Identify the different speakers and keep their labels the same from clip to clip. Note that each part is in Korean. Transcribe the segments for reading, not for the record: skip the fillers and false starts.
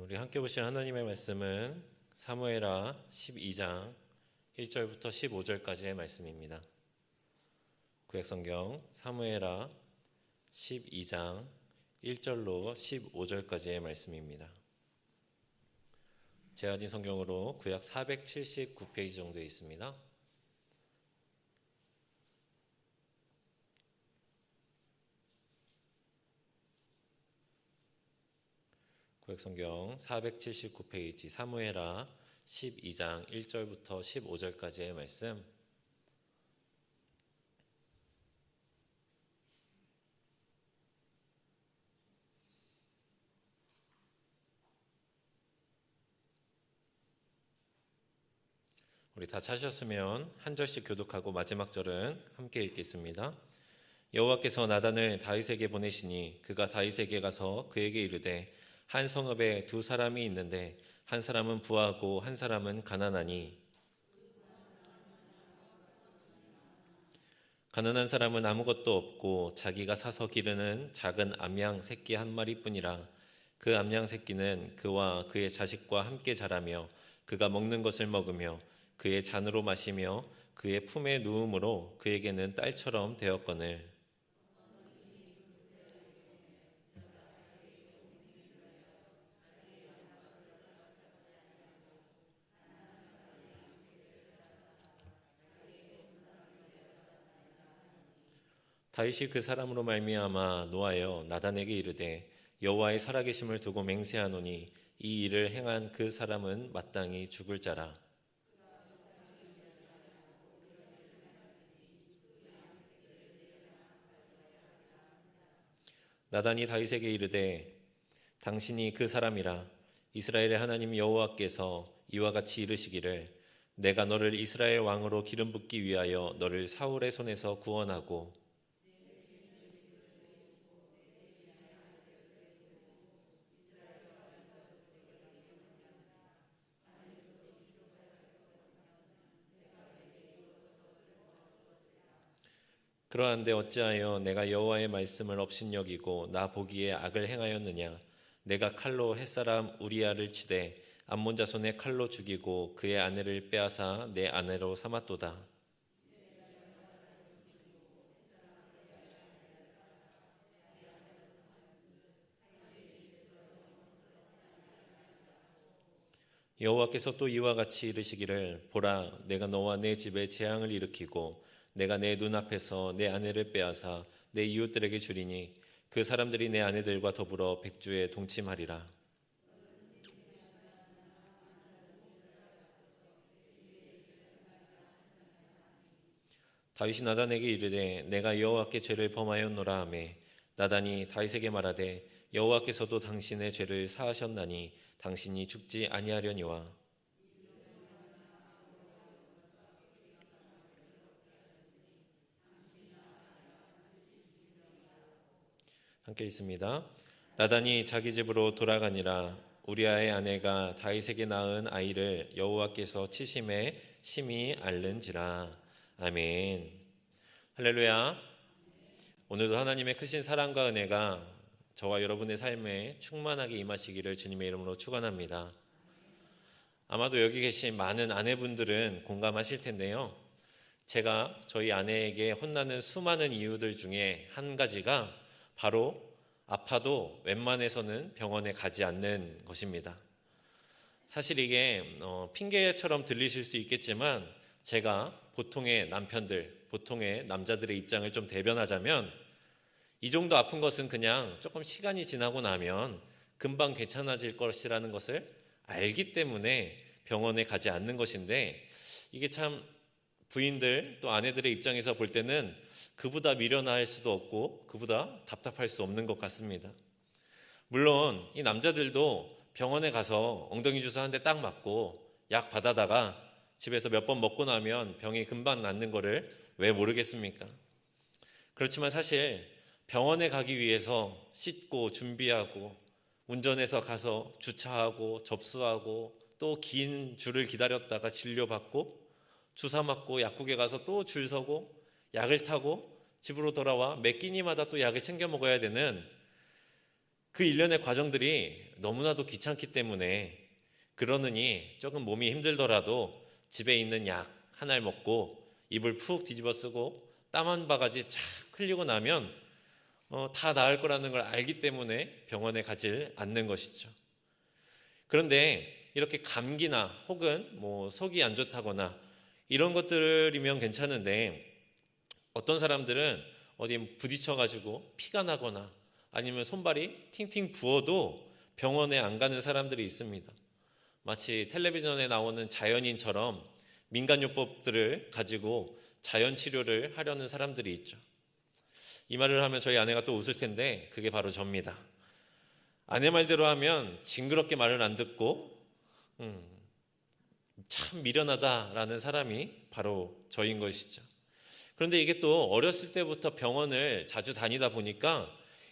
Speaker 1: 우리 함께 보실 하나님의 말씀은 사무엘하 12장 1절부터 15절까지의 말씀입니다. 구약성경 사무엘하 12장 1절로 15절까지의 말씀입니다. 제가 가진 성경으로 구약 479페이지 정도 있습니다. 구약성경 479페이지 사무엘하 12장 1절부터 15절까지의 말씀. 우리 다 찾으셨으면 한 절씩 교독하고 마지막 절은 함께 읽겠습니다. 여호와께서 나단을 다윗에게 보내시니 그가 다윗에게 가서 그에게 이르되 한 성읍에 두 사람이 있는데 한 사람은 부하고 한 사람은 가난하니 가난한 사람은 아무것도 없고 자기가 사서 기르는 작은 암양 새끼 한 마리뿐이라. 그 암양 새끼는 그와 그의 자식과 함께 자라며 그가 먹는 것을 먹으며 그의 잔으로 마시며 그의 품에 누움으로 그에게는 딸처럼 되었거늘. 다윗이 그 사람으로 말미암아 노하여 나단에게 이르되 여호와의 살아계심을 두고 맹세하노니 이 일을 행한 그 사람은 마땅히 죽을 자라. 나단이 다윗에게 이르되 당신이 그 사람이라. 이스라엘의 하나님 여호와께서 이와 같이 이르시기를 내가 너를 이스라엘 왕으로 기름 붓기 위하여 너를 사울의 손에서 구원하고 그러한데 어찌하여 내가 여호와의 말씀을 업신여기고 나 보기에 악을 행하였느냐. 내가 칼로 햇사람 우리아를 치되 암몬 자손의 칼로 죽이고 그의 아내를 빼앗아 내 아내로 삼았도다. 여호와께서 또 이와 같이 이르시기를 보라 내가 너와 내 집에 재앙을 일으키고 내가 내 눈앞에서 내 아내를 빼앗아 내 이웃들에게 주리니 그 사람들이 내 아내들과 더불어 백주에 동침하리라. 다윗이 나단에게 이르되 내가 여호와께 죄를 범하였노라 하매 나단이 다윗에게 말하되 여호와께서도 당신의 죄를 사하셨나니 당신이 죽지 아니하려니와. 함께 있습니다. 나단이 자기 집으로 돌아가니라. 우리아의 아내가 다윗에게 낳은 아이를 여호와께서 치심에 심히 앓는지라. 아멘. 할렐루야. 오늘도 하나님의 크신 사랑과 은혜가 저와 여러분의 삶에 충만하게 임하시기를 주님의 이름으로 축원합니다. 아마도 여기 계신 많은 아내분들은 공감하실 텐데요. 제가 저희 아내에게 혼나는 수많은 이유들 중에 한 가지가 바로 아파도 웬만해서는 병원에 가지 않는 것입니다. 사실 이게 핑계처럼 들리실 수 있겠지만 제가 보통의 남편들, 보통의 남자들의 입장을 좀 대변하자면 이 정도 아픈 것은 그냥 조금 시간이 지나고 나면 금방 괜찮아질 것이라는 것을 알기 때문에 병원에 가지 않는 것인데 이게 참 부인들 또 아내들의 입장에서 볼 때는 그보다 미련할 수도 없고 그보다 답답할 수 없는 것 같습니다. 물론 이 남자들도 병원에 가서 엉덩이 주사 한 대 딱 맞고 약 받아다가 집에서 몇 번 먹고 나면 병이 금방 낫는 거를 왜 모르겠습니까? 그렇지만 사실 병원에 가기 위해서 씻고 준비하고 운전해서 가서 주차하고 접수하고 또 긴 줄을 기다렸다가 진료받고 주사 맞고 약국에 가서 또 줄 서고 약을 타고 집으로 돌아와 매 끼니마다 또 약을 챙겨 먹어야 되는 그 일련의 과정들이 너무나도 귀찮기 때문에 그러느니 조금 몸이 힘들더라도 집에 있는 약 하나를 먹고 입을 푹 뒤집어 쓰고 땀 한 바가지 쫙 흘리고 나면 다 나을 거라는 걸 알기 때문에 병원에 가지 않는 것이죠. 그런데 이렇게 감기나 혹은 속이 안 좋다거나 이런 것들이면 괜찮은데 어떤 사람들은 어디 부딪혀가지고 피가 나거나 아니면 손발이 팅팅 부어도 병원에 안 가는 사람들이 있습니다. 마치 텔레비전에 나오는 자연인처럼 민간요법들을 가지고 자연 치료를 하려는 사람들이 있죠. 이 말을 하면 저희 아내가 또 웃을 텐데 그게 바로 접니다. 아내 말대로 하면 징그럽게 말을 안 듣고 참 미련하다라는 사람이 바로 저인 것이죠. 그런데 이게 또 어렸을 때부터 병원을 자주 다니다 보니까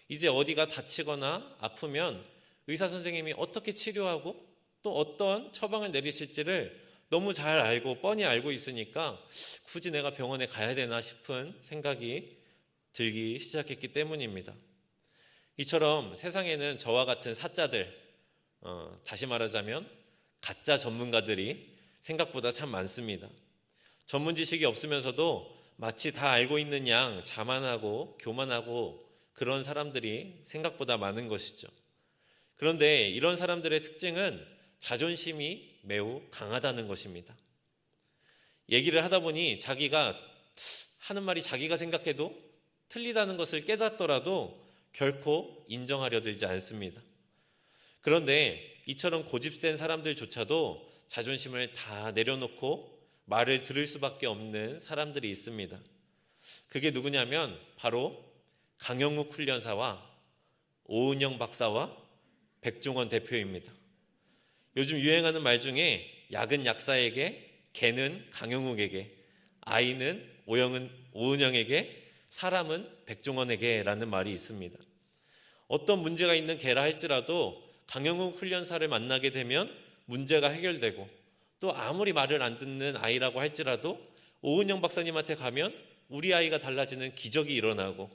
Speaker 1: 이제 어디가 다치거나 아프면 의사 선생님이 어떻게 치료하고 또 어떤 처방을 내리실지를 너무 잘 알고 뻔히 알고 있으니까 굳이 내가 병원에 가야 되나 싶은 생각이 들기 시작했기 때문입니다. 이처럼 세상에는 저와 같은 사자들, 다시 말하자면 가짜 전문가들이 생각보다 참 많습니다. 전문 지식이 없으면서도 마치 다 알고 있는 양 자만하고 교만하고 그런 사람들이 생각보다 많은 것이죠. 그런데 이런 사람들의 특징은 자존심이 매우 강하다는 것입니다. 얘기를 하다 보니 자기가 하는 말이 자기가 생각해도 틀리다는 것을 깨닫더라도 결코 인정하려 들지 않습니다. 그런데 이처럼 고집센 사람들조차도 자존심을 다 내려놓고 말을 들을 수밖에 없는 사람들이 있습니다. 그게 누구냐면 바로 강영욱 훈련사와 오은영 박사와 백종원 대표입니다. 요즘 유행하는 말 중에 약은 약사에게, 개는 강영욱에게, 아이는 오은영에게, 사람은 백종원에게 라는 말이 있습니다. 어떤 문제가 있는 개라 할지라도 강영욱 훈련사를 만나게 되면 문제가 해결되고 또 아무리 말을 안 듣는 아이라고 할지라도 오은영 박사님한테 가면 우리 아이가 달라지는 기적이 일어나고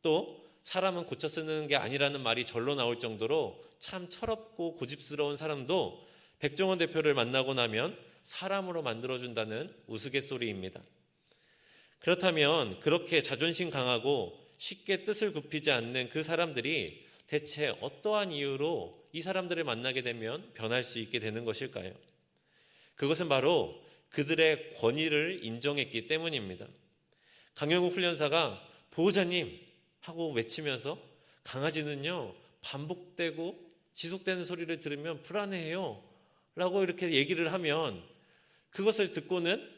Speaker 1: 또 사람은 고쳐 쓰는 게 아니라는 말이 절로 나올 정도로 참 철없고 고집스러운 사람도 백종원 대표를 만나고 나면 사람으로 만들어준다는 우스갯소리입니다. 그렇다면 그렇게 자존심 강하고 쉽게 뜻을 굽히지 않는 그 사람들이 대체 어떠한 이유로 이 사람들을 만나게 되면 변할 수 있게 되는 것일까요? 그것은 바로 그들의 권위를 인정했기 때문입니다. 강영욱 훈련사가 보호자님 하고 외치면서 강아지는요 반복되고 지속되는 소리를 들으면 불안해해요 라고 이렇게 얘기를 하면 그것을 듣고는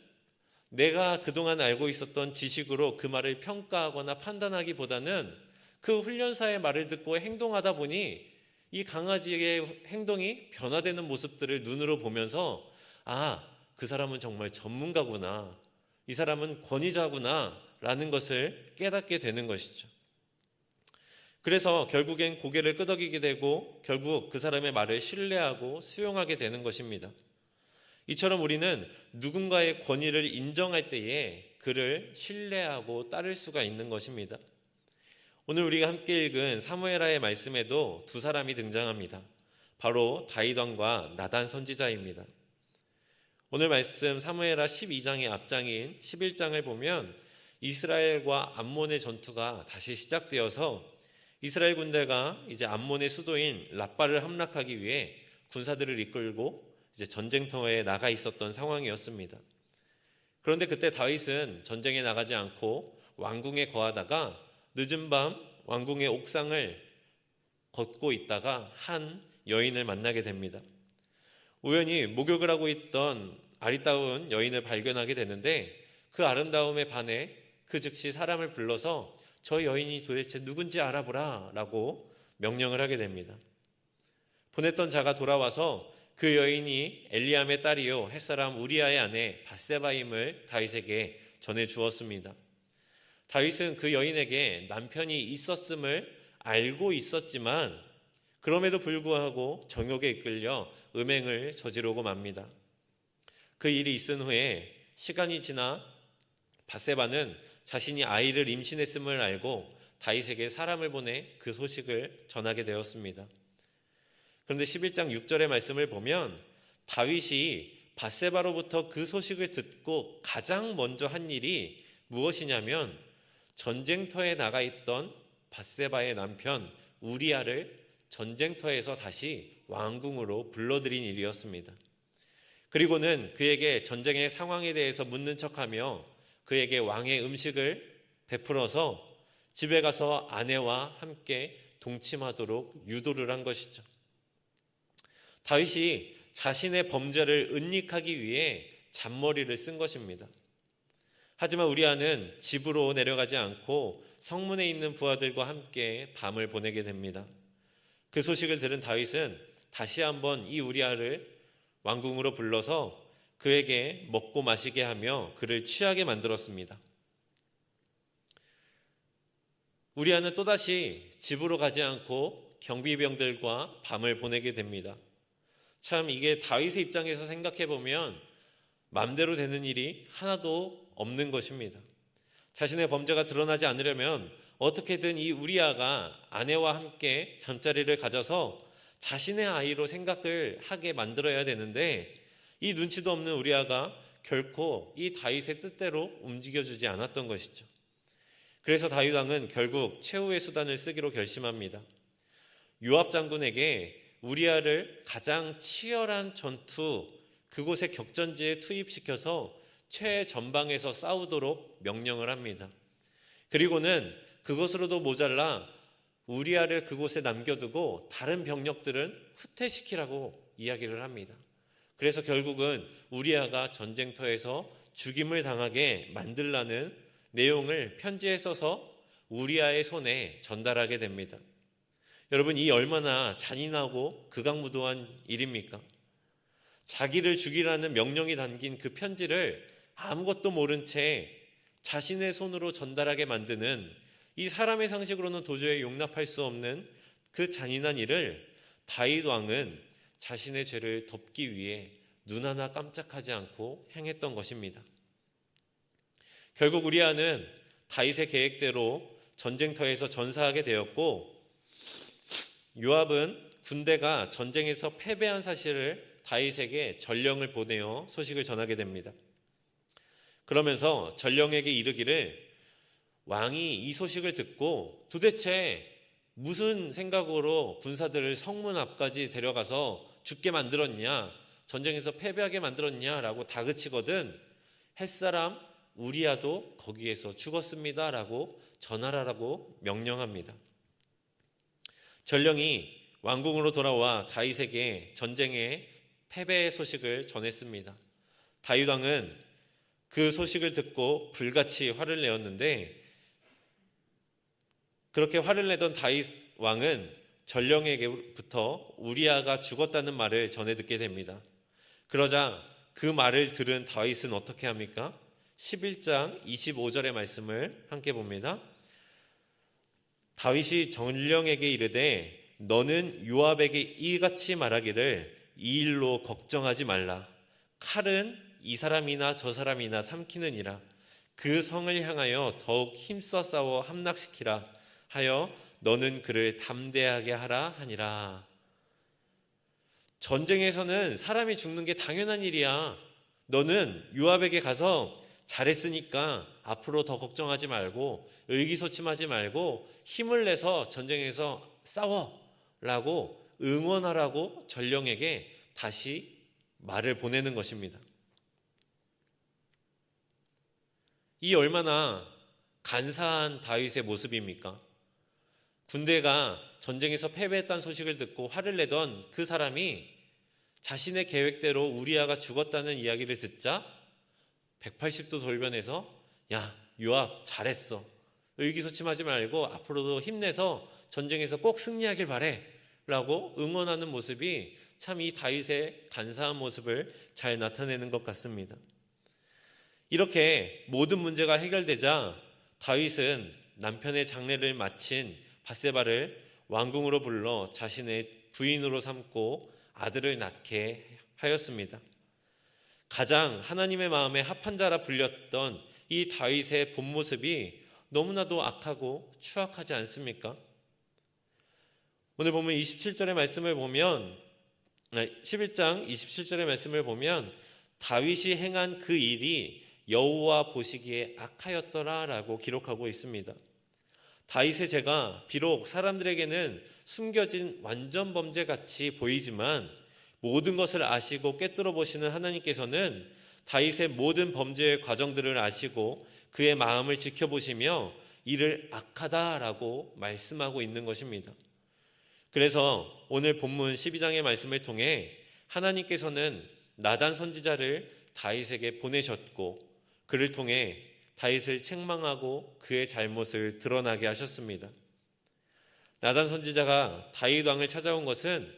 Speaker 1: 내가 그동안 알고 있었던 지식으로 그 말을 평가하거나 판단하기보다는 그 훈련사의 말을 듣고 행동하다 보니 이 강아지의 행동이 변화되는 모습들을 눈으로 보면서 그 사람은 정말 전문가구나, 이 사람은 권위자구나 라는 것을 깨닫게 되는 것이죠. 그래서 결국엔 고개를 끄덕이게 되고 결국 그 사람의 말을 신뢰하고 수용하게 되는 것입니다. 이처럼 우리는 누군가의 권위를 인정할 때에 그를 신뢰하고 따를 수가 있는 것입니다. 오늘 우리가 함께 읽은 사무엘하의 말씀에도 두 사람이 등장합니다. 바로 다윗 왕과 나단 선지자입니다. 오늘 말씀 사무엘하 12장의 앞장인 11장을 보면 이스라엘과 암몬의 전투가 다시 시작되어서 이스라엘 군대가 이제 암몬의 수도인 랍바를 함락하기 위해 군사들을 이끌고 이제 전쟁터에 나가 있었던 상황이었습니다. 그런데 그때 다윗은 전쟁에 나가지 않고 왕궁에 거하다가 늦은 밤 왕궁의 옥상을 걷고 있다가 한 여인을 만나게 됩니다. 우연히 목욕을 하고 있던 아리따운 여인을 발견하게 되는데 그 아름다움에 반해 그 즉시 사람을 불러서 저 여인이 도대체 누군지 알아보라 라고 명령을 하게 됩니다. 보냈던 자가 돌아와서 그 여인이 엘리암의 딸이요 햇사람 우리아의 아내 밧세바임을 다윗에게 전해 주었습니다. 다윗은 그 여인에게 남편이 있었음을 알고 있었지만 그럼에도 불구하고 정욕에 이끌려 음행을 저지르고 맙니다. 그 일이 있은 후에 시간이 지나 밧세바는 자신이 아이를 임신했음을 알고 다윗에게 사람을 보내 그 소식을 전하게 되었습니다. 그런데 11장 6절의 말씀을 보면 다윗이 밧세바로부터 그 소식을 듣고 가장 먼저 한 일이 무엇이냐면 전쟁터에 나가 있던 밧세바의 남편 우리아를 전쟁터에서 다시 왕궁으로 불러들인 일이었습니다. 그리고는 그에게 전쟁의 상황에 대해서 묻는 척하며 그에게 왕의 음식을 베풀어서 집에 가서 아내와 함께 동침하도록 유도를 한 것이죠. 다윗이 자신의 범죄를 은닉하기 위해 잔머리를 쓴 것입니다. 하지만 우리아는 집으로 내려가지 않고 성문에 있는 부하들과 함께 밤을 보내게 됩니다. 그 소식을 들은 다윗은 다시 한번 이 우리아를 왕궁으로 불러서 그에게 먹고 마시게 하며 그를 취하게 만들었습니다. 우리아는 또다시 집으로 가지 않고 경비병들과 밤을 보내게 됩니다. 참 이게 다윗의 입장에서 생각해 보면 마음대로 되는 일이 하나도 없는 것입니다. 자신의 범죄가 드러나지 않으려면 어떻게든 이 우리아가 아내와 함께 잠자리를 가져서 자신의 아이로 생각을 하게 만들어야 되는데 이 눈치도 없는 우리아가 결코 이 다윗의 뜻대로 움직여주지 않았던 것이죠. 그래서 다윗 왕은 결국 최후의 수단을 쓰기로 결심합니다. 요압 장군에게 우리아를 가장 치열한 전투 그곳의 격전지에 투입시켜서 최전방에서 싸우도록 명령을 합니다. 그리고는 그것으로도 모자라 우리아를 그곳에 남겨두고 다른 병력들은 후퇴시키라고 이야기를 합니다. 그래서 결국은 우리아가 전쟁터에서 죽임을 당하게 만들라는 내용을 편지에 써서 우리아의 손에 전달하게 됩니다. 여러분, 이 얼마나 잔인하고 극악무도한 일입니까? 자기를 죽이라는 명령이 담긴 그 편지를 아무것도 모른 채 자신의 손으로 전달하게 만드는 이 사람의 상식으로는 도저히 용납할 수 없는 그 잔인한 일을 다윗 왕은 자신의 죄를 덮기 위해 눈 하나 깜짝하지 않고 행했던 것입니다. 결국 우리아는 다윗의 계획대로 전쟁터에서 전사하게 되었고 요압은 군대가 전쟁에서 패배한 사실을 다윗에게 전령을 보내어 소식을 전하게 됩니다. 그러면서 전령에게 이르기를 왕이 이 소식을 듣고 도대체 무슨 생각으로 군사들을 성문 앞까지 데려가서 죽게 만들었냐, 전쟁에서 패배하게 만들었냐라고 다그치거든 햇사람 우리아도 거기에서 죽었습니다 라고 전하라고 명령합니다. 전령이 왕궁으로 돌아와 다윗에게 전쟁의 패배의 소식을 전했습니다. 다윗 왕은 그 소식을 듣고 불같이 화를 내었는데 그렇게 화를 내던 다윗 왕은 전령에게부터 우리아가 죽었다는 말을 전해 듣게 됩니다. 그러자 그 말을 들은 다윗은 어떻게 합니까? 11장 25절의 말씀을 함께 봅니다. 다윗이 전령에게 이르되 너는 요압에게 이같이 말하기를 이 일로 걱정하지 말라. 칼은 이 사람이나 저 사람이나 삼키느니라. 그 성을 향하여 더욱 힘써 싸워 함락시키라 하여 너는 그를 담대하게 하라 하니라. 전쟁에서는 사람이 죽는 게 당연한 일이야. 너는 요압에게 가서 잘했으니까 앞으로 더 걱정하지 말고 의기소침하지 말고 힘을 내서 전쟁에서 싸워 라고 응원하라고 전령에게 다시 말을 보내는 것입니다. 이 얼마나 간사한 다윗의 모습입니까? 군대가 전쟁에서 패배했다는 소식을 듣고 화를 내던 그 사람이 자신의 계획대로 우리아가 죽었다는 이야기를 듣자 180도 돌변해서 야 요압 잘했어. 의기소침하지 말고 앞으로도 힘내서 전쟁에서 꼭 승리하길 바래 라고 응원하는 모습이 참 이 다윗의 간사한 모습을 잘 나타내는 것 같습니다. 이렇게 모든 문제가 해결되자 다윗은 남편의 장례를 마친 밧세바를 왕궁으로 불러 자신의 부인으로 삼고 아들을 낳게 하였습니다. 가장 하나님의 마음에 합한 자라 불렸던 이 다윗의 본 모습이 너무나도 악하고 추악하지 않습니까? 오늘 보면 27절의 말씀을 보면 11장 27절의 말씀을 보면 다윗이 행한 그 일이 여호와 보시기에 악하였더라라고 기록하고 있습니다. 다윗의 죄가 비록 사람들에게는 숨겨진 완전 범죄같이 보이지만 모든 것을 아시고 꿰뚫어 보시는 하나님께서는 다윗의 모든 범죄의 과정들을 아시고 그의 마음을 지켜보시며 이를 악하다라고 말씀하고 있는 것입니다. 그래서 오늘 본문 12장의 말씀을 통해 하나님께서는 나단 선지자를 다윗에게 보내셨고 그를 통해 다윗을 책망하고 그의 잘못을 드러나게 하셨습니다. 나단 선지자가 다윗 왕을 찾아온 것은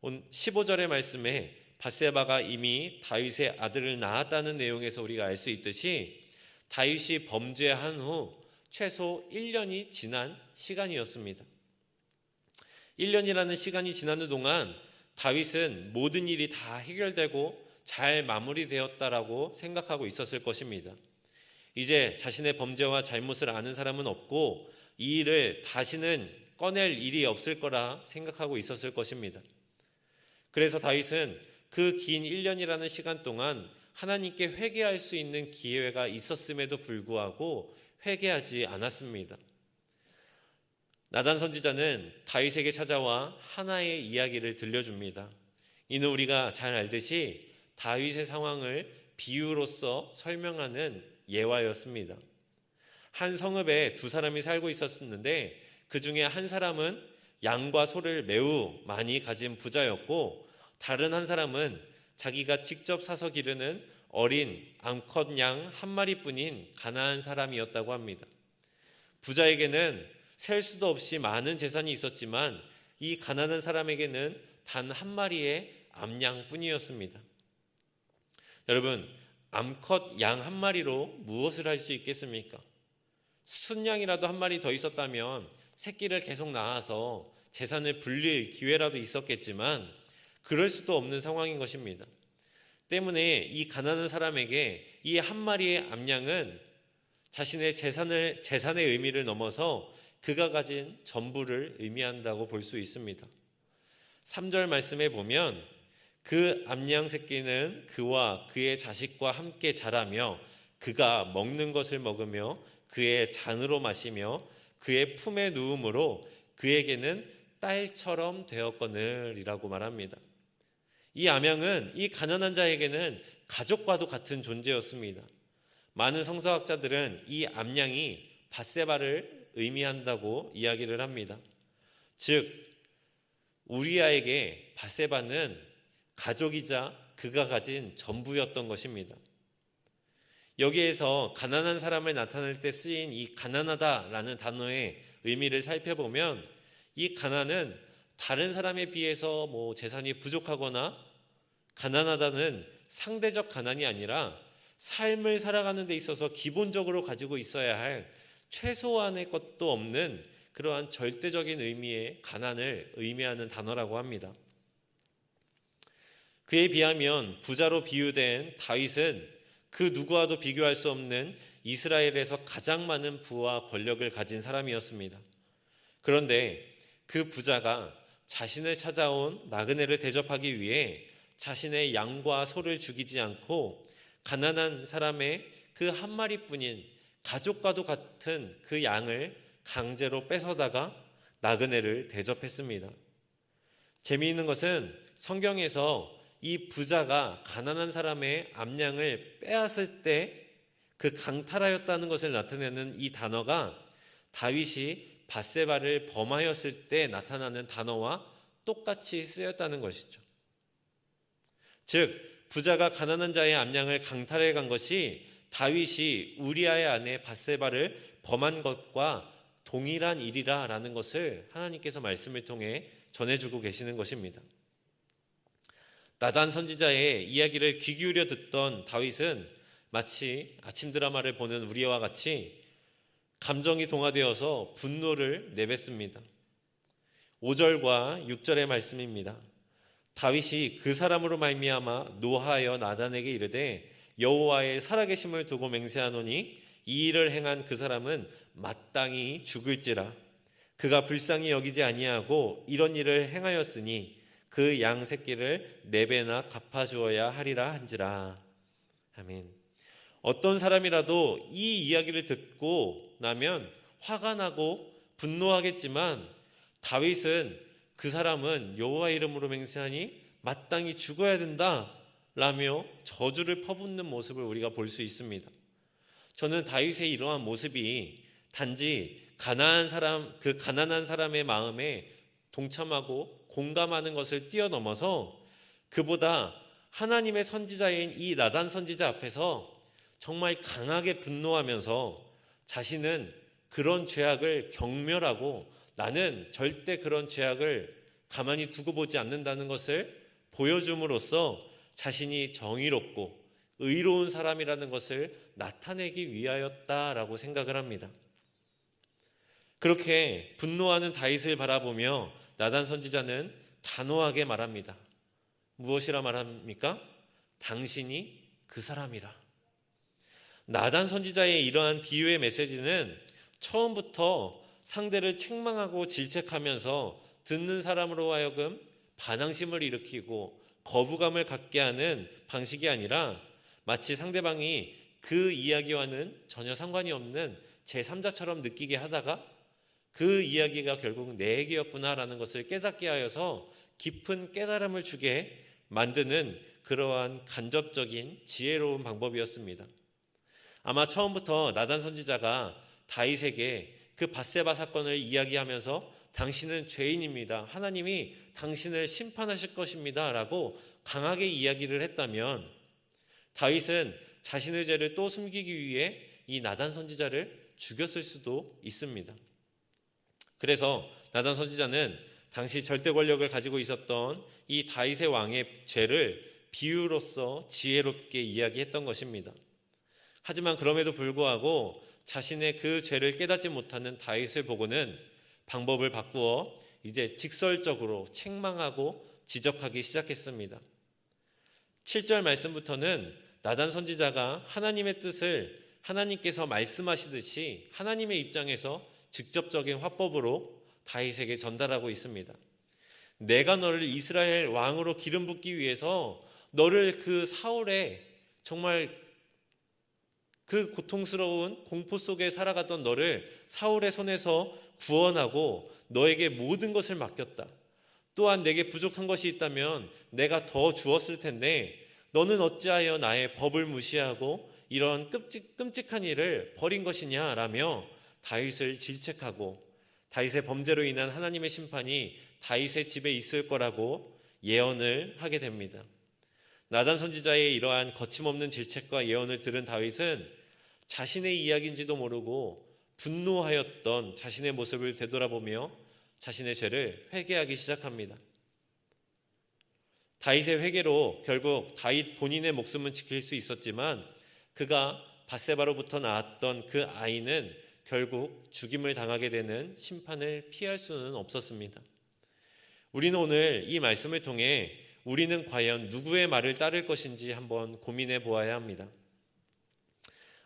Speaker 1: 15절의 말씀에 밧세바가 이미 다윗의 아들을 낳았다는 내용에서 우리가 알 수 있듯이 다윗이 범죄한 후 최소 1년이 지난 시간이었습니다. 1년이라는 시간이 지나는 동안 다윗은 모든 일이 다 해결되고 잘 마무리되었다라고 생각하고 있었을 것입니다. 이제 자신의 범죄와 잘못을 아는 사람은 없고 이 일을 다시는 꺼낼 일이 없을 거라 생각하고 있었을 것입니다. 그래서 다윗은 그 긴 1년이라는 시간 동안 하나님께 회개할 수 있는 기회가 있었음에도 불구하고 회개하지 않았습니다. 나단 선지자는 다윗에게 찾아와 하나의 이야기를 들려줍니다. 이는 우리가 잘 알듯이 다윗의 상황을 비유로서 설명하는 예화였습니다. 한 성읍에 두 사람이 살고 있었는데 그 중에 한 사람은 양과 소를 매우 많이 가진 부자였고 다른 한 사람은 자기가 직접 사서 기르는 어린 암컷 양 한 마리뿐인 가난한 사람이었다고 합니다. 부자에게는 셀 수도 없이 많은 재산이 있었지만 이 가난한 사람에게는 단 한 마리의 암양뿐이었습니다. 여러분, 암컷 양 한 마리로 무엇을 할 수 있겠습니까? 순양이라도 한 마리 더 있었다면 새끼를 계속 낳아서 재산을 불릴 기회라도 있었겠지만 그럴 수도 없는 상황인 것입니다. 때문에 이 가난한 사람에게 이 한 마리의 암양은 자신의 재산의 의미를 넘어서 그가 가진 전부를 의미한다고 볼 수 있습니다. 3절 말씀에 보면 그 암양 새끼는 그와 그의 자식과 함께 자라며 그가 먹는 것을 먹으며 그의 잔으로 마시며 그의 품에 누움으로 그에게는 딸처럼 되었거늘이라고 말합니다. 이 암양은 이 가난한 자에게는 가족과도 같은 존재였습니다. 많은 성서학자들은 이 암양이 밧세바를 의미한다고 이야기를 합니다. 즉 우리아에게 밧세바는 가족이자 그가 가진 전부였던 것입니다. 여기에서 가난한 사람을 나타낼 때 쓰인 이 가난하다라는 단어의 의미를 살펴보면 이 가난은 다른 사람에 비해서 재산이 부족하거나 가난하다는 상대적 가난이 아니라 삶을 살아가는 데 있어서 기본적으로 가지고 있어야 할 최소한의 것도 없는 그러한 절대적인 의미의 가난을 의미하는 단어라고 합니다. 그에 비하면 부자로 비유된 다윗은 그 누구와도 비교할 수 없는 이스라엘에서 가장 많은 부와 권력을 가진 사람이었습니다. 그런데 그 부자가 자신을 찾아온 나그네를 대접하기 위해 자신의 양과 소를 죽이지 않고 가난한 사람의 그 한 마리뿐인 가족과도 같은 그 양을 강제로 뺏어다가 나그네를 대접했습니다. 재미있는 것은 성경에서 이 부자가 가난한 사람의 암양을 빼앗을 때 그 강탈하였다는 것을 나타내는 이 단어가 다윗이 밧세바를 범하였을 때 나타나는 단어와 똑같이 쓰였다는 것이죠. 즉 부자가 가난한 자의 암양을 강탈해 간 것이 다윗이 우리아의 아내 밧세바를 범한 것과 동일한 일이라는 것을 하나님께서 말씀을 통해 전해주고 계시는 것입니다. 나단 선지자의 이야기를 귀 기울여 듣던 다윗은 마치 아침 드라마를 보는 우리와 같이 감정이 동화되어서 분노를 내뱉습니다. 5절과 6절의 말씀입니다. 다윗이 그 사람으로 말미암아 노하여 나단에게 이르되 여호와의 살아계심을 두고 맹세하노니 이 일을 행한 그 사람은 마땅히 죽을지라. 그가 불쌍히 여기지 아니하고 이런 일을 행하였으니 그 양 새끼를 4배나 갚아주어야 하리라 한지라. 아멘. 어떤 사람이라도 이 이야기를 듣고 나면 화가 나고 분노하겠지만, 다윗은 그 사람은 여호와 이름으로 맹세하니 마땅히 죽어야 된다 라며 저주를 퍼붓는 모습을 우리가 볼 수 있습니다. 저는 다윗의 이러한 모습이 단지 그 가난한 사람의 마음에 동참하고 공감하는 것을 뛰어넘어서 그보다 하나님의 선지자인 이 나단 선지자 앞에서 정말 강하게 분노하면서 자신은 그런 죄악을 경멸하고 나는 절대 그런 죄악을 가만히 두고 보지 않는다는 것을 보여줌으로써 자신이 정의롭고 의로운 사람이라는 것을 나타내기 위하였다라고 생각을 합니다. 그렇게 분노하는 다윗을 바라보며 나단 선지자는 단호하게 말합니다. 무엇이라 말합니까? 당신이 그 사람이라. 나단 선지자의 이러한 비유의 메시지는 처음부터 상대를 책망하고 질책하면서 듣는 사람으로 하여금 반항심을 일으키고 거부감을 갖게 하는 방식이 아니라 마치 상대방이 그 이야기와는 전혀 상관이 없는 제3자처럼 느끼게 하다가 그 이야기가 결국 내 얘기였구나라는 것을 깨닫게 하여서 깊은 깨달음을 주게 만드는 그러한 간접적인 지혜로운 방법이었습니다. 아마 처음부터 나단 선지자가 다윗에게 그 밧세바 사건을 이야기하면서 당신은 죄인입니다. 하나님이 당신을 심판하실 것입니다. 라고 강하게 이야기를 했다면 다윗은 자신의 죄를 또 숨기기 위해 이 나단 선지자를 죽였을 수도 있습니다. 그래서 나단 선지자는 당시 절대 권력을 가지고 있었던 이 다윗의 왕의 죄를 비유로서 지혜롭게 이야기했던 것입니다. 하지만 그럼에도 불구하고 자신의 그 죄를 깨닫지 못하는 다윗을 보고는 방법을 바꾸어 이제 직설적으로 책망하고 지적하기 시작했습니다. 7절 말씀부터는 나단 선지자가 하나님의 뜻을 하나님께서 말씀하시듯이 하나님의 입장에서 직접적인 화법으로 다윗에게 전달하고 있습니다. 내가 너를 이스라엘 왕으로 기름 붓기 위해서 너를 그 사울의 정말 그 고통스러운 공포 속에 살아갔던 너를 사울의 손에서 구원하고 너에게 모든 것을 맡겼다. 또한 내게 부족한 것이 있다면 내가 더 주었을 텐데 너는 어찌하여 나의 법을 무시하고 이런 끔찍한 일을 벌인 것이냐라며 다윗을 질책하고 다윗의 범죄로 인한 하나님의 심판이 다윗의 집에 있을 거라고 예언을 하게 됩니다. 나단 선지자의 이러한 거침없는 질책과 예언을 들은 다윗은 자신의 이야기인지도 모르고 분노하였던 자신의 모습을 되돌아보며 자신의 죄를 회개하기 시작합니다. 다윗의 회개로 결국 다윗 본인의 목숨은 지킬 수 있었지만 그가 밧세바로부터 낳았던 그 아이는 결국 죽임을 당하게 되는 심판을 피할 수는 없었습니다. 우리는 오늘 이 말씀을 통해 우리는 과연 누구의 말을 따를 것인지 한번 고민해 보아야 합니다.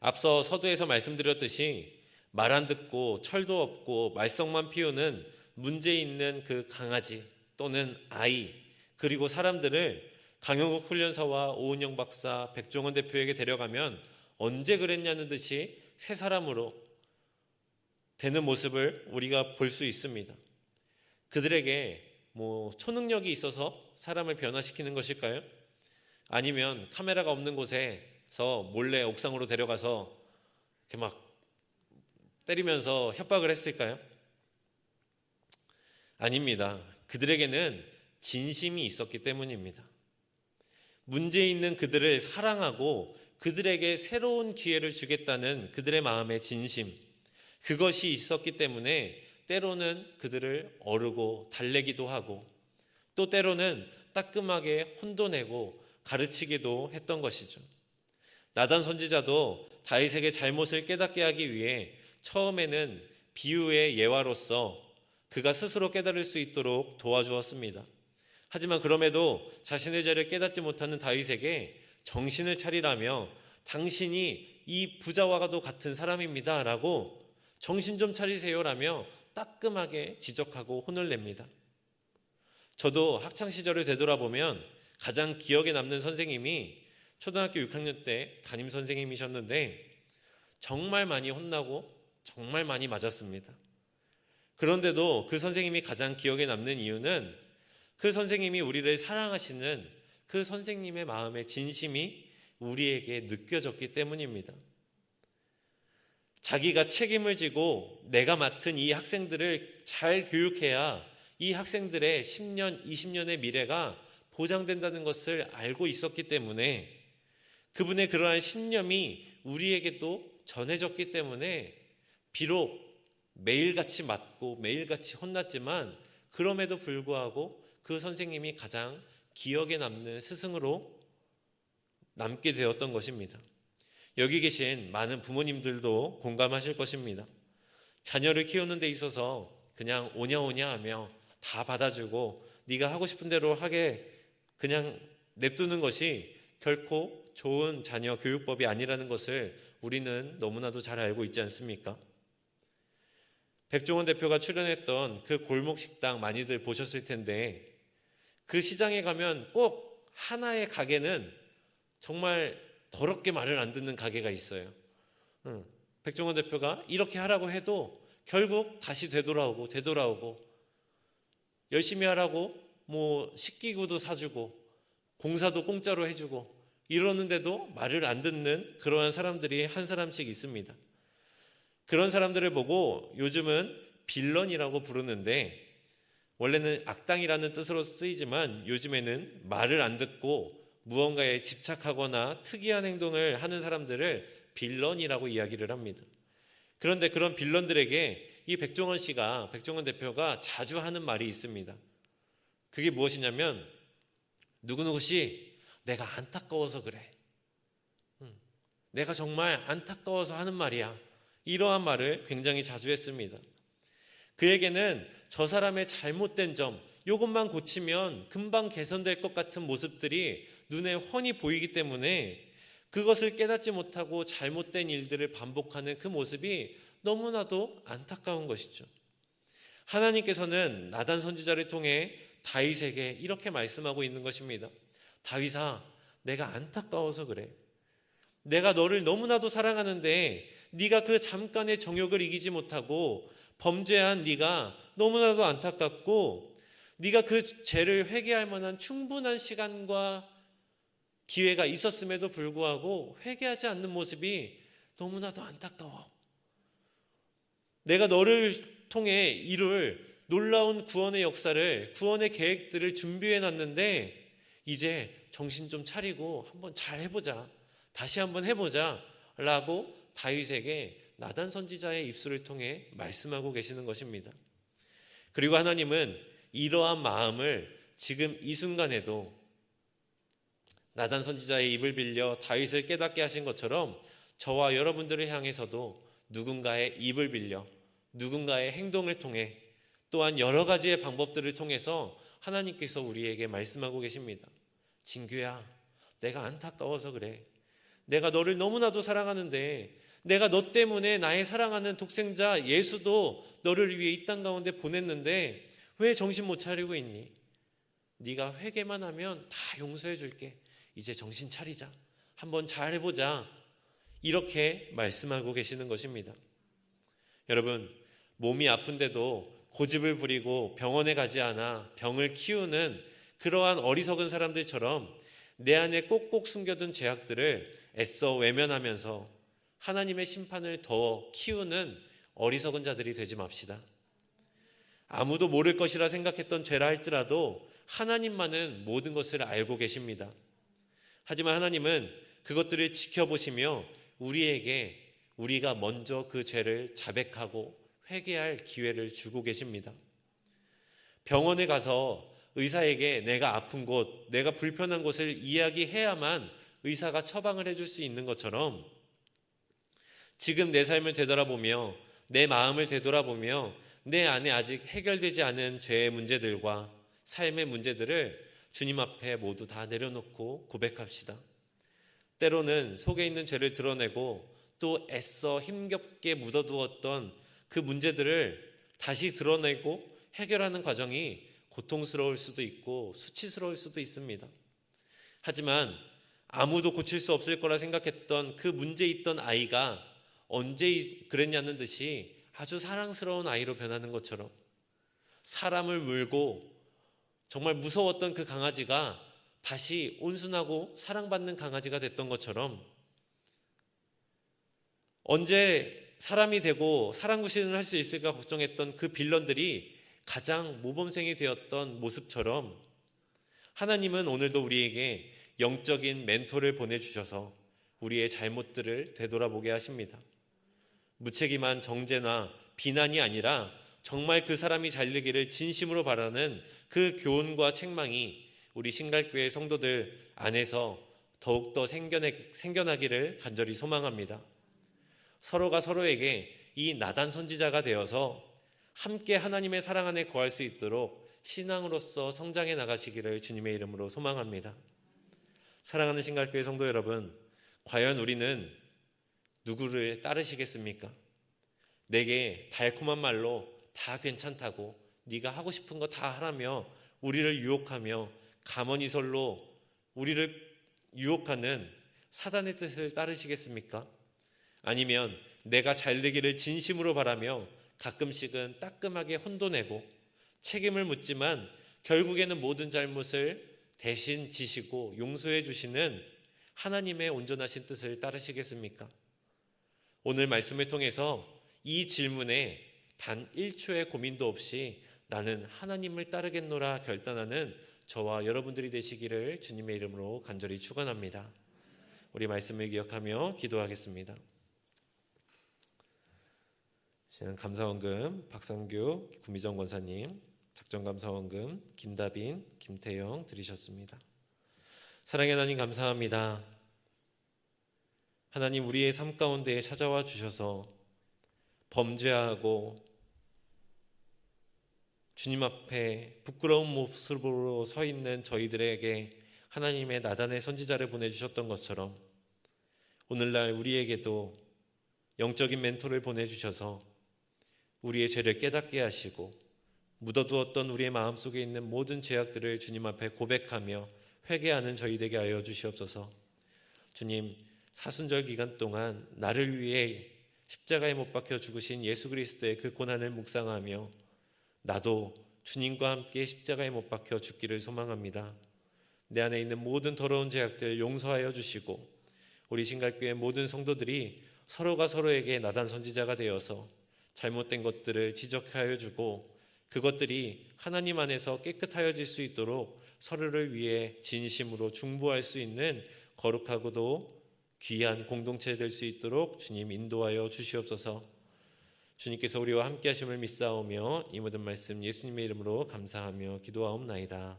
Speaker 1: 앞서 서두에서 말씀드렸듯이 말 안 듣고 철도 없고 말썽만 피우는 문제 있는 그 강아지 또는 아이 그리고 사람들을 강영국 훈련사와 오은영 박사, 백종원 대표에게 데려가면 언제 그랬냐는 듯이 새 사람으로 되는 모습을 우리가 볼 수 있습니다. 그들에게 초능력이 있어서 사람을 변화시키는 것일까요? 아니면 카메라가 없는 곳에서 몰래 옥상으로 데려가서 이렇게 막 때리면서 협박을 했을까요? 아닙니다. 그들에게는 진심이 있었기 때문입니다. 문제 있는 그들을 사랑하고 그들에게 새로운 기회를 주겠다는 그들의 마음의 진심, 그것이 있었기 때문에 때로는 그들을 어르고 달래기도 하고 또 때로는 따끔하게 혼도 내고 가르치기도 했던 것이죠. 나단 선지자도 다윗에게 잘못을 깨닫게 하기 위해 처음에는 비유의 예화로서 그가 스스로 깨달을 수 있도록 도와주었습니다. 하지만 그럼에도 자신의 죄를 깨닫지 못하는 다윗에게 정신을 차리라며 당신이 이 부자와도 같은 사람입니다 라고 정신 좀 차리세요라며 따끔하게 지적하고 혼을 냅니다. 저도 학창시절을 되돌아보면 가장 기억에 남는 선생님이 초등학교 6학년 때 담임 선생님이셨는데 정말 많이 혼나고 정말 많이 맞았습니다. 그런데도 그 선생님이 가장 기억에 남는 이유는 그 선생님이 우리를 사랑하시는 그 선생님의 마음의 진심이 우리에게 느껴졌기 때문입니다. 자기가 책임을 지고 내가 맡은 이 학생들을 잘 교육해야 이 학생들의 10년, 20년의 미래가 보장된다는 것을 알고 있었기 때문에 그분의 그러한 신념이 우리에게도 전해졌기 때문에 비록 매일같이 맞고 매일같이 혼났지만 그럼에도 불구하고 그 선생님이 가장 기억에 남는 스승으로 남게 되었던 것입니다. 여기 계신 많은 부모님들도 공감하실 것입니다. 자녀를 키우는 데 있어서 그냥 오냐오냐 하며 다 받아주고 네가 하고 싶은 대로 하게 그냥 냅두는 것이 결코 좋은 자녀 교육법이 아니라는 것을 우리는 너무나도 잘 알고 있지 않습니까? 백종원 대표가 출연했던 그 골목 식당 많이들 보셨을 텐데 그 시장에 가면 꼭 하나의 가게는 정말 더럽게 말을 안 듣는 가게가 있어요. 백종원 대표가 이렇게 하라고 해도 결국 다시 되돌아오고 열심히 하라고 뭐 식기구도 사주고 공사도 공짜로 해주고 이러는데도 말을 안 듣는 그러한 사람들이 한 사람씩 있습니다. 그런 사람들을 보고 요즘은 빌런이라고 부르는데 원래는 악당이라는 뜻으로 쓰이지만 요즘에는 말을 안 듣고 무언가에 집착하거나 특이한 행동을 하는 사람들을 빌런이라고 이야기를 합니다. 그런데 그런 빌런들에게 이 백종원 대표가 자주 하는 말이 있습니다. 그게 무엇이냐면 누구누구씨 내가 안타까워서 그래. 내가 정말 안타까워서 하는 말이야. 이러한 말을 굉장히 자주 했습니다. 그에게는 저 사람의 잘못된 점, 이것만 고치면 금방 개선될 것 같은 모습들이 눈에 훤히 보이기 때문에 그것을 깨닫지 못하고 잘못된 일들을 반복하는 그 모습이 너무나도 안타까운 것이죠. 하나님께서는 나단 선지자를 통해 다윗에게 이렇게 말씀하고 있는 것입니다. 다윗아, 내가 안타까워서 그래. 내가 너를 너무나도 사랑하는데 네가 그 잠깐의 정욕을 이기지 못하고 범죄한 네가 너무나도 안타깝고 네가 그 죄를 회개할 만한 충분한 시간과 기회가 있었음에도 불구하고 회개하지 않는 모습이 너무나도 안타까워. 내가 너를 통해 이룰 놀라운 구원의 역사를, 구원의 계획들을 준비해 놨는데 이제 정신 좀 차리고 한번 잘 해보자. 다시 한번 해보자 라고 다윗에게 나단 선지자의 입술을 통해 말씀하고 계시는 것입니다. 그리고 하나님은 이러한 마음을 지금 이 순간에도 나단 선지자의 입을 빌려 다윗을 깨닫게 하신 것처럼 저와 여러분들을 향해서도 누군가의 입을 빌려 누군가의 행동을 통해 또한 여러 가지의 방법들을 통해서 하나님께서 우리에게 말씀하고 계십니다. 진규야, 내가 안타까워서 그래. 내가 너를 너무나도 사랑하는데 내가 너 때문에 나의 사랑하는 독생자 예수도 너를 위해 이 땅 가운데 보냈는데 왜 정신 못 차리고 있니? 네가 회개만 하면 다 용서해 줄게. 이제 정신 차리자. 한번 잘 해보자. 이렇게 말씀하고 계시는 것입니다. 여러분, 몸이 아픈데도 고집을 부리고 병원에 가지 않아 병을 키우는 그러한 어리석은 사람들처럼 내 안에 꼭꼭 숨겨둔 죄악들을 애써 외면하면서 하나님의 심판을 더 키우는 어리석은 자들이 되지 맙시다. 아무도 모를 것이라 생각했던 죄라 할지라도 하나님만은 모든 것을 알고 계십니다. 하지만 하나님은 그것들을 지켜보시며 우리가 먼저 그 죄를 자백하고 회개할 기회를 주고 계십니다. 병원에 가서 의사에게 내가 아픈 곳, 내가 불편한 곳을 이야기해야만 의사가 처방을 해줄 수 있는 것처럼 지금 내 삶을 되돌아보며 내 마음을 되돌아보며 내 안에 아직 해결되지 않은 죄의 문제들과 삶의 문제들을 주님 앞에 모두 다 내려놓고 고백합시다. 때로는 속에 있는 죄를 드러내고 또 애써 힘겹게 묻어두었던 그 문제들을 다시 드러내고 해결하는 과정이 고통스러울 수도 있고 수치스러울 수도 있습니다. 하지만 아무도 고칠 수 없을 거라 생각했던 그 문제 있던 아이가 언제 그랬냐는 듯이 아주 사랑스러운 아이로 변하는 것처럼, 사람을 물고 정말 무서웠던 그 강아지가 다시 온순하고 사랑받는 강아지가 됐던 것처럼, 언제 사람이 되고 사랑구실을 할 수 있을까 걱정했던 그 빌런들이 가장 모범생이 되었던 모습처럼, 하나님은 오늘도 우리에게 영적인 멘토를 보내주셔서 우리의 잘못들을 되돌아보게 하십니다. 무책임한 정죄나 비난이 아니라 정말 그 사람이 잘 되기를 진심으로 바라는 그 교훈과 책망이 우리 신갈교회 성도들 안에서 더욱더 생겨나기를 간절히 소망합니다. 서로가 서로에게 이 나단 선지자가 되어서 함께 하나님의 사랑 안에 거할 수 있도록 신앙으로서 성장해 나가시기를 주님의 이름으로 소망합니다. 사랑하는 신갈교회 성도 여러분, 과연 우리는 누구를 따르시겠습니까? 내게 달콤한 말로 다 괜찮다고, 네가 하고 싶은 거 다 하라며 우리를 유혹하며 가만히설로 우리를 유혹하는 사단의 뜻을 따르시겠습니까? 아니면 내가 잘 되기를 진심으로 바라며 가끔씩은 따끔하게 혼도 내고 책임을 묻지만 결국에는 모든 잘못을 대신 지시고 용서해 주시는 하나님의 온전하신 뜻을 따르시겠습니까? 오늘 말씀을 통해서 이 질문에 단 1초의 고민도 없이 나는 하나님을 따르겠노라 결단하는 저와 여러분들이 되시기를 주님의 이름으로 간절히 축원합니다. 우리 말씀을 기억하며 기도하겠습니다. 시간 감사원금 박상규 구미정 권사님, 작정감사원금 김다빈, 김태영 드리셨습니다. 사랑의 하나님 감사합니다. 하나님, 우리의 삶 가운데에 찾아와 주셔서 범죄하고 주님 앞에 부끄러운 모습으로 서 있는 저희들에게 하나님의 나단의 선지자를 보내주셨던 것처럼 오늘날 우리에게도 영적인 멘토를 보내주셔서 우리의 죄를 깨닫게 하시고 묻어두었던 우리의 마음속에 있는 모든 죄악들을 주님 앞에 고백하며 회개하는 저희 되게 하여 주시옵소서. 주님, 사순절 기간 동안 나를 위해 십자가에 못 박혀 죽으신 예수 그리스도의 그 고난을 묵상하며 나도 주님과 함께 십자가에 못 박혀 죽기를 소망합니다. 내 안에 있는 모든 더러운 죄악들 용서하여 주시고 우리 신갈교회 모든 성도들이 서로가 서로에게 나단 선지자가 되어서 잘못된 것들을 지적하여 주고 그것들이 하나님 안에서 깨끗하여질 수 있도록 서로를 위해 진심으로 중보할 수 있는 거룩하고도 귀한 공동체 될 수 있도록 주님 인도하여 주시옵소서. 주님께서 우리와 함께 하심을 믿사오며 이 모든 말씀 예수님의 이름으로 감사하며 기도하옵나이다.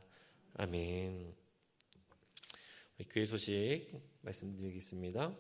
Speaker 1: 아멘. 교회 소식 말씀드리겠습니다.